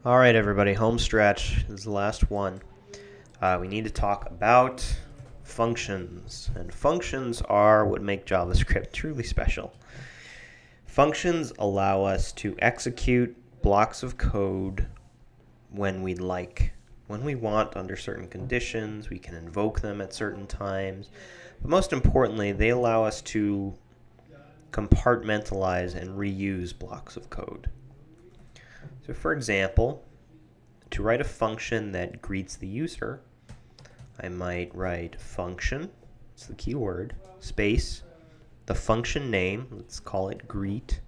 All right, everybody, home stretch this is the last one. We need to talk about functions, and functions are what make JavaScript truly special. Functions allow us to execute blocks of code when we like, when we want, under certain conditions. We can invoke them at certain times, but most importantly, they allow us to compartmentalize and reuse blocks of code. So for example, to write a function that greets the user, I might write function, it's the key word, space, the function name, let's call it greet,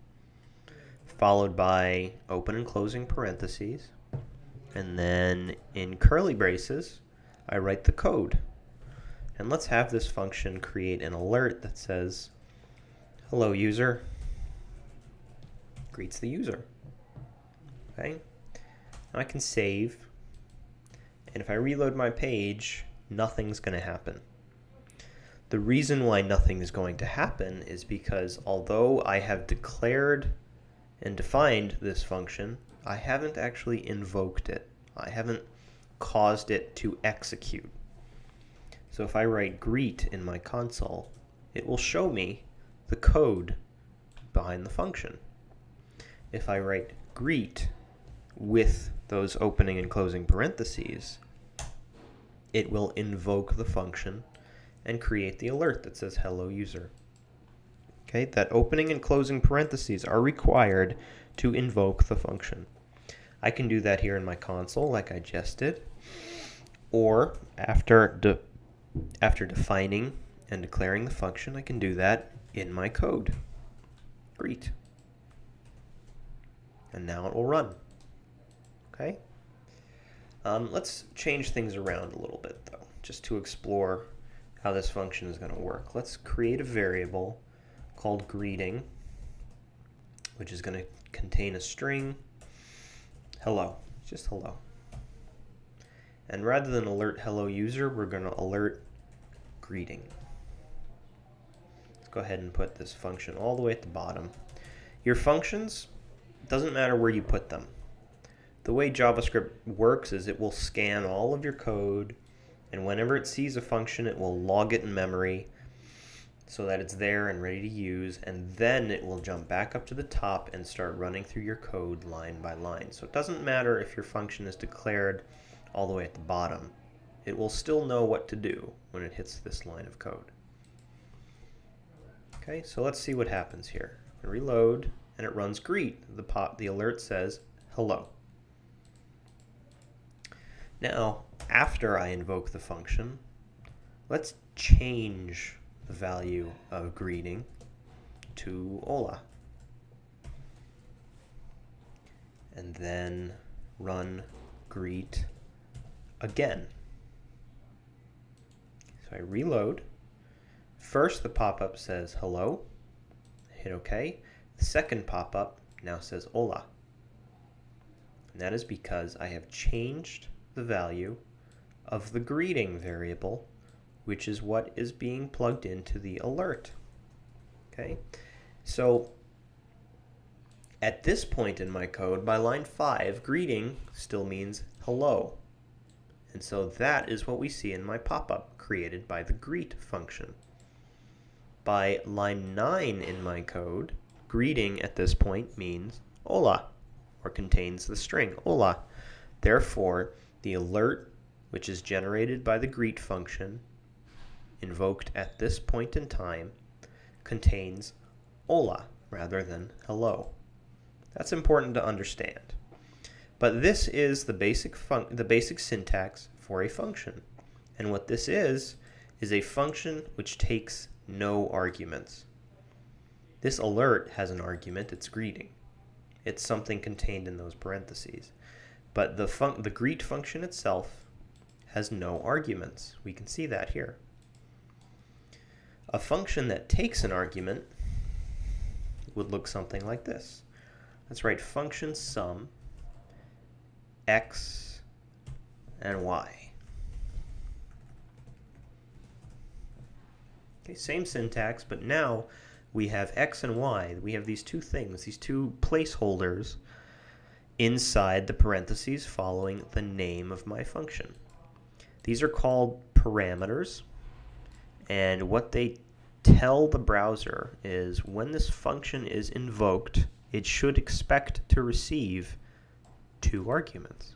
followed by open and closing parentheses, and then in curly braces, I write the code. And let's have this function create an alert that says, hello user, greets the user. Okay, now I can save, and if I reload my page, nothing's going to happen. The reason why nothing is going to happen is because although I have declared and defined this function, I haven't actually invoked it. I haven't caused it to execute. So if I write greet in my console, it will show me the code behind the function. If I write greet with those opening and closing parentheses, it will invoke the function and create the alert that says hello user. Okay, that opening and closing parentheses are required to invoke the function. I can do that here in my console like I just did, or after defining and declaring the function, I can do that in my code, greet. And now it will run. Okay? Let's change things around a little bit, though, just to explore how this function is going to work. Let's create a variable called greeting, which is going to contain a string, hello, just hello. And rather than alert hello user, we're going to alert greeting. Let's go ahead and put this function all the way at the bottom. Your functions, doesn't matter where you put them. The way JavaScript works is it will scan all of your code, and whenever it sees a function, it will log it in memory so that it's there and ready to use, and then it will jump back up to the top and start running through your code line by line. So it doesn't matter if your function is declared all the way at the bottom. It will still know what to do when it hits this line of code. Okay, so let's see what happens here. I reload, and it runs greet. The alert says hello. Now, after I invoke the function, let's change the value of greeting to hola. And then run greet again. So I reload. First, the pop-up says hello. Hit OK. The second pop-up now says hola. And that is because I have changed the value of the greeting variable, which is what is being plugged into the alert. Okay, so at this point in my code, by line 5, greeting still means hello. And so that is what we see in my pop-up created by the greet function. By line 9 in my code, greeting at this point means hola, or contains the string hola. Therefore, the alert, which is generated by the greet function, invoked at this point in time, contains hola rather than hello. That's important to understand. But this is the basic syntax for a function. And what this is a function which takes no arguments. This alert has an argument, it's greeting. It's something contained in those parentheses. But the greet function itself has no arguments. We can see that here. A function that takes an argument would look something like this. Let's write function sum x and y. Okay, same syntax, but now we have x and y. We have these two things, these two placeholders inside the parentheses following the name of my function. These are called parameters, and what they tell the browser is when this function is invoked, it should expect to receive 2 arguments.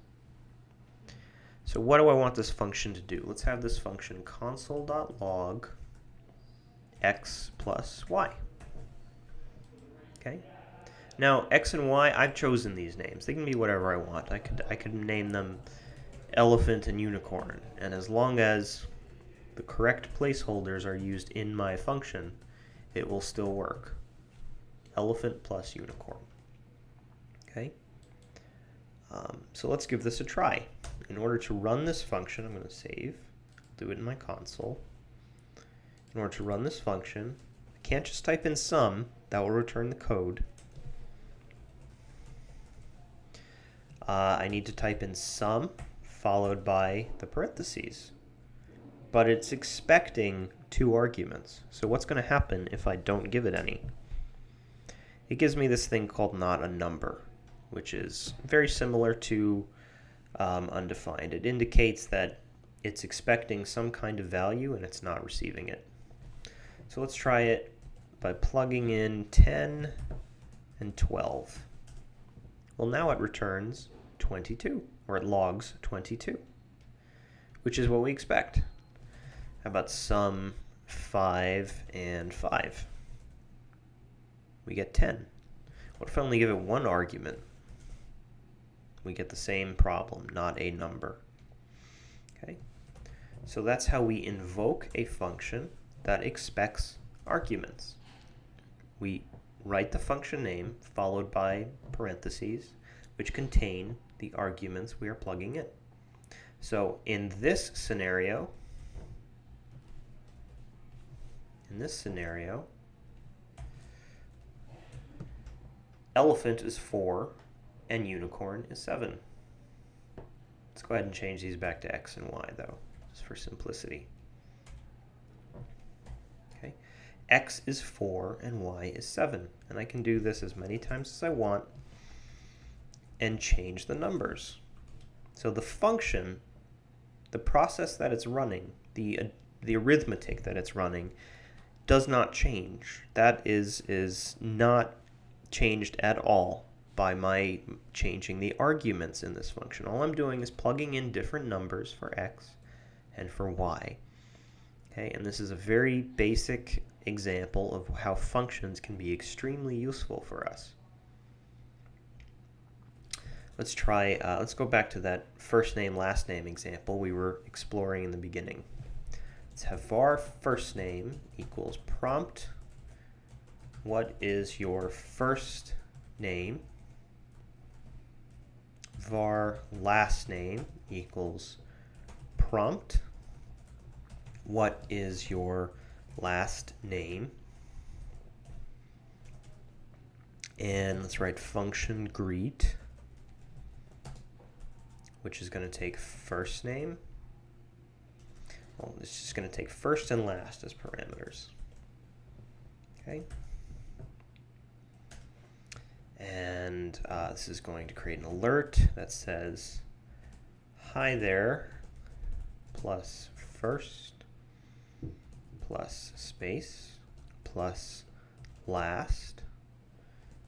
So what do I want this function to do? Let's have this function console.log x plus y. Okay. Now x and y, I've chosen these names. They can be whatever I want. I could name them elephant and unicorn, and as long as the correct placeholders are used in my function, it will still work. Elephant plus unicorn. Okay. So let's give this a try. In order to run this function, I'm going to save, do it in my console. In order to run this function, I can't just type in sum, that will return the code. I need to type in sum followed by the parentheses. But it's expecting 2 arguments. So what's going to happen if I don't give it any? It gives me this thing called not a number, which is very similar to undefined. It indicates that it's expecting some kind of value and it's not receiving it. So let's try it by plugging in 10 and 12. Well, now it returns 22, or it logs 22, which is what we expect. How about sum 5 and 5? We get 10. What if I only give it 1 argument? We get the same problem, not a number. Okay, so that's how we invoke a function that expects arguments. We write the function name followed by parentheses, which contain the arguments we are plugging in. So in this scenario, elephant is 4 and unicorn is 7. Let's go ahead and change these back to x and y, though, just for simplicity. Okay, x is 4 and y is 7. And I can do this as many times as I want and change the numbers. So the function, the process that it's running, the arithmetic that it's running, does not change. That is not changed at all by my changing the arguments in this function. All I'm doing is plugging in different numbers for x and for y. Okay, and this is a very basic example of how functions can be extremely useful for us. Let's go back to that first name, last name example we were exploring in the beginning. Let's have var first name equals prompt. What is your first name? Var last name equals prompt. What is your last name? And let's write function greet, which is going to take first name. Well, it's just going to take first and last as parameters. Okay. And this is going to create an alert that says, hi there, plus first, plus space, plus last,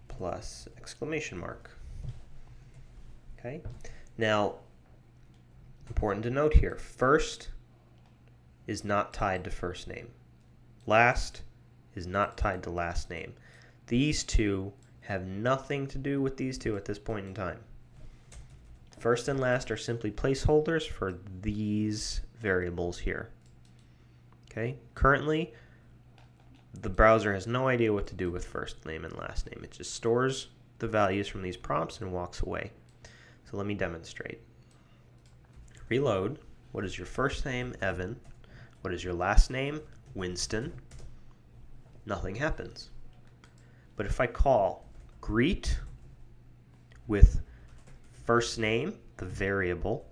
plus exclamation mark. Okay. Now, important to note here, first is not tied to first name. Last is not tied to last name. These two have nothing to do with these two at this point in time. First and last are simply placeholders for these variables here. Okay? Currently, the browser has no idea what to do with first name and last name. It just stores the values from these prompts and walks away. So let me demonstrate. Reload. What is your first name? Evan. What is your last name? Winston. Nothing happens. But if I call greet with first name, the variable,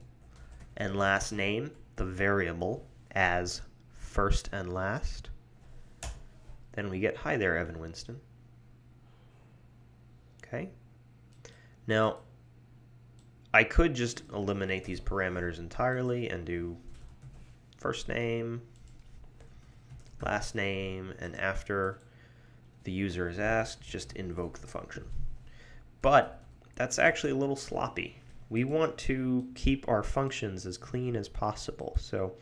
and last name, the variable, as first and last, then we get hi there, Evan Winston. Okay? Now, I could just eliminate these parameters entirely and do first name, last name, and after the user is asked, just invoke the function. But that's actually a little sloppy. We want to keep our functions as clean as possible. So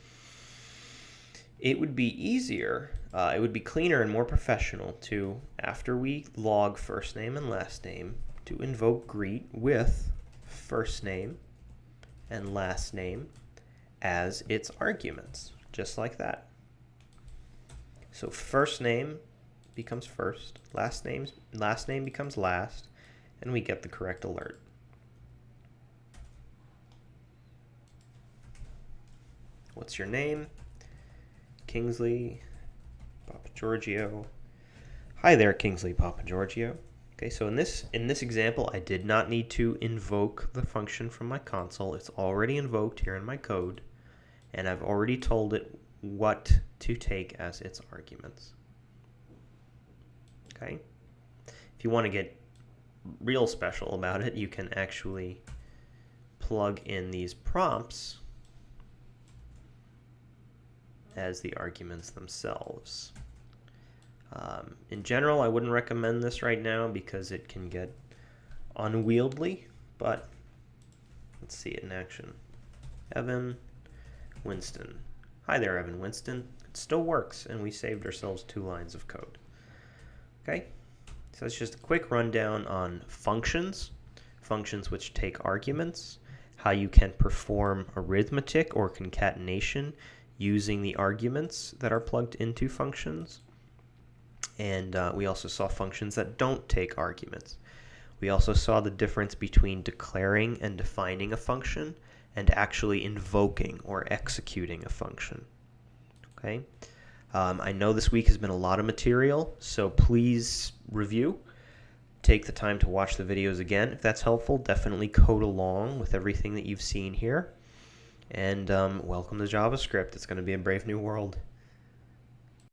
it would be easier, it would be cleaner and more professional to, after we log first name and last name, to invoke greet with first name and last name as its arguments, just like that. So first name becomes first, last name becomes last, and we get the correct alert. What's your name? Kingsley Papa Giorgio. Hi there, Kingsley Papa Giorgio. Okay, so in this example, I did not need to invoke the function from my console. It's already invoked here in my code, and I've already told it what to take as its arguments. Okay? If you want to get real special about it, you can actually plug in these prompts as the arguments themselves. In general, I wouldn't recommend this right now because it can get unwieldy, but let's see it in action. Evan Winston. Hi there, Evan Winston. It still works, and we saved ourselves 2 lines of code. Okay, so it's just a quick rundown on functions which take arguments, how you can perform arithmetic or concatenation using the arguments that are plugged into functions. And we also saw functions that don't take arguments. We also saw the difference between declaring and defining a function and actually invoking or executing a function. Okay. I know this week has been a lot of material, so please review. Take the time to watch the videos again. If that's helpful, definitely code along with everything that you've seen here. And welcome to JavaScript. It's going to be a brave new world.